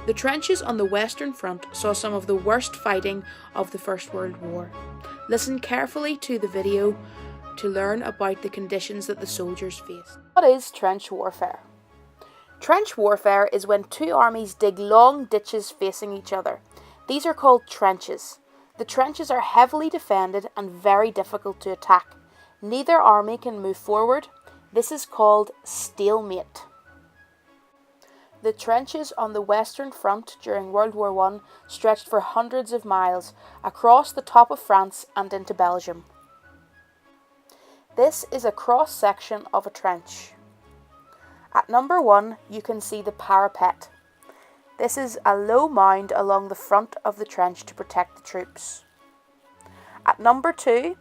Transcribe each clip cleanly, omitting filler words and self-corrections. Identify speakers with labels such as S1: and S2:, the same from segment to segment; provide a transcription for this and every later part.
S1: The trenches on the Western Front saw some of the worst fighting of the First World War. Listen carefully to the video to learn about the conditions that the soldiers faced. What is trench warfare? Trench warfare is when two armies dig long ditches facing each other. These are called trenches. The trenches are heavily defended and very difficult to attack. Neither army can move forward. This is called stalemate. The trenches on the Western Front during World War I stretched for hundreds of miles across the top of France and into Belgium. This is a cross-section of a trench. At number 1, you can see the parapet. This is a low mound along the front of the trench to protect the troops. At number 2,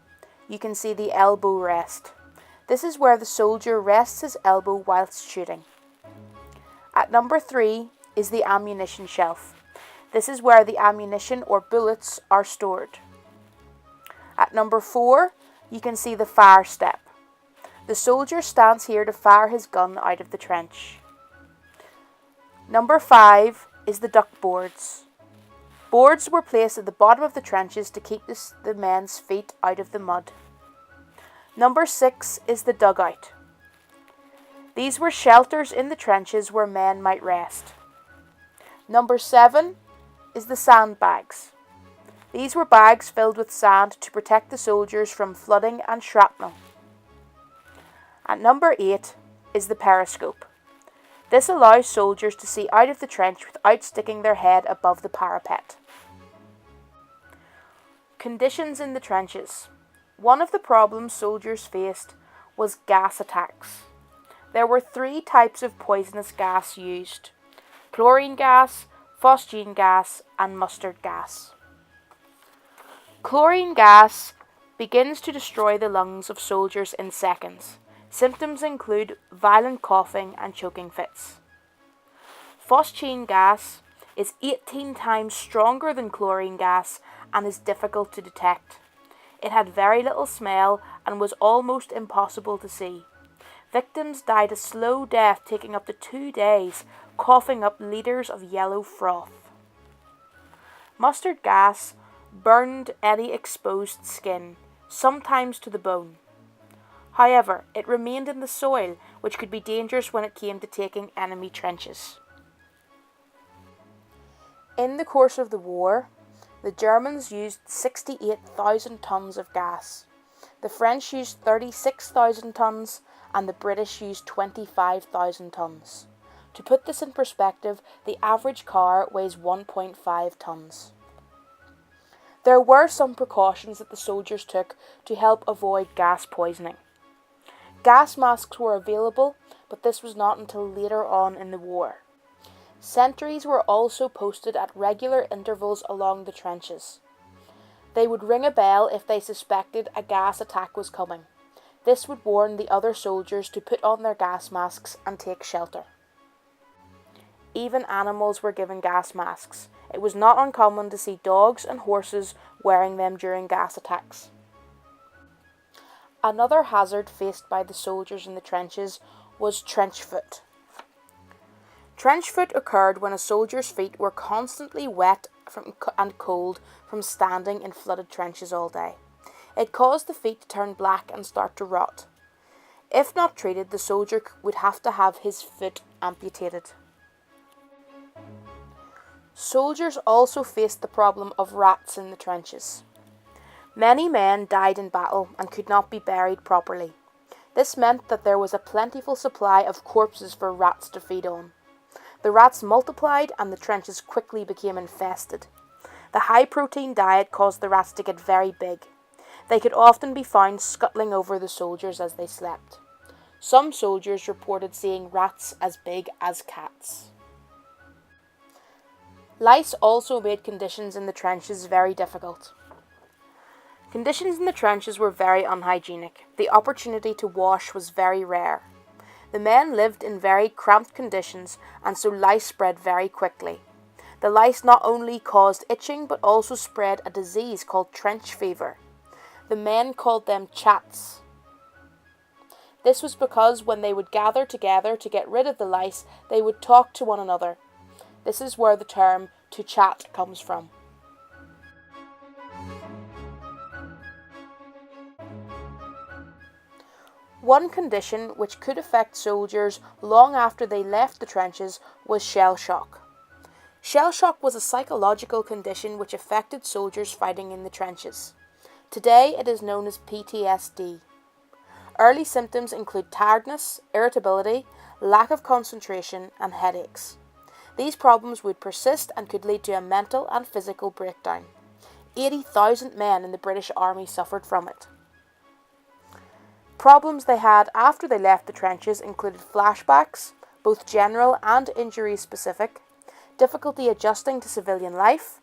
S1: you can see the elbow rest. This is where the soldier rests his elbow whilst shooting. At number 3 is the ammunition shelf. This is where the ammunition or bullets are stored. At number 4, you can see the fire step. The soldier stands here to fire his gun out of the trench. Number 5 is the duck boards. Boards were placed at the bottom of the trenches to keep the men's feet out of the mud. Number 6 is the dugout. These were shelters in the trenches where men might rest. Number 7 is the sandbags. These were bags filled with sand to protect the soldiers from flooding and shrapnel. At number 8 is the periscope. This allows soldiers to see out of the trench without sticking their head above the parapet. Conditions in the trenches. One of the problems soldiers faced was gas attacks. There were 3 types of poisonous gas used: chlorine gas, phosgene gas, and mustard gas. Chlorine gas begins to destroy the lungs of soldiers in seconds. Symptoms include violent coughing and choking fits. Phosgene gas is 18 times stronger than chlorine gas and is difficult to detect. It had very little smell and was almost impossible to see. Victims died a slow death taking up to 2 days, coughing up litres of yellow froth. Mustard gas burned any exposed skin, sometimes to the bone. However, it remained in the soil, which could be dangerous when it came to taking enemy trenches. In the course of the war, the Germans used 68,000 tons of gas. The French used 36,000 tons, and the British used 25,000 tons. To put this in perspective, the average car weighs 1.5 tons. There were some precautions that the soldiers took to help avoid gas poisoning. Gas masks were available, but this was not until later on in the war. Sentries were also posted at regular intervals along the trenches. They would ring a bell if they suspected a gas attack was coming. This would warn the other soldiers to put on their gas masks and take shelter. Even animals were given gas masks. It was not uncommon to see dogs and horses wearing them during gas attacks. Another hazard faced by the soldiers in the trenches was trench foot. Trench foot occurred when a soldier's feet were constantly wet and cold from standing in flooded trenches all day. It caused the feet to turn black and start to rot. If not treated, the soldier would have to have his foot amputated. Soldiers also faced the problem of rats in the trenches. Many men died in battle and could not be buried properly. This meant that there was a plentiful supply of corpses for rats to feed on. The rats multiplied and the trenches quickly became infested. The high-protein diet caused the rats to get very big. They could often be found scuttling over the soldiers as they slept. Some soldiers reported seeing rats as big as cats. Lice also made conditions in the trenches very difficult. Conditions in the trenches were very unhygienic. The opportunity to wash was very rare. The men lived in very cramped conditions, and so lice spread very quickly. The lice not only caused itching, but also spread a disease called trench fever. The men called them chats. This was because when they would gather together to get rid of the lice, they would talk to one another. This is where the term to chat comes from. One condition which could affect soldiers long after they left the trenches was shell shock. Shell shock was a psychological condition which affected soldiers fighting in the trenches. Today it is known as PTSD. Early symptoms include tiredness, irritability, lack of concentration, and headaches. These problems would persist and could lead to a mental and physical breakdown. 80,000 men in the British Army suffered from it. Problems they had after they left the trenches included flashbacks, both general and injury-specific, difficulty adjusting to civilian life,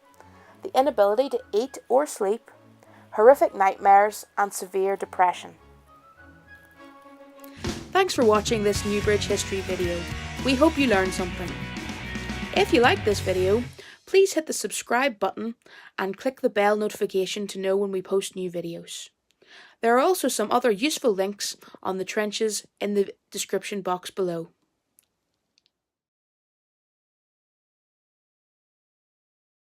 S1: the inability to eat or sleep, horrific nightmares, and severe depression. Thanks for watching this Newbridge history video. We hope you learned something. If you like this video, please hit the subscribe button and click the bell notification to know when we post new videos. There are also some other useful links on the trenches in the description box below.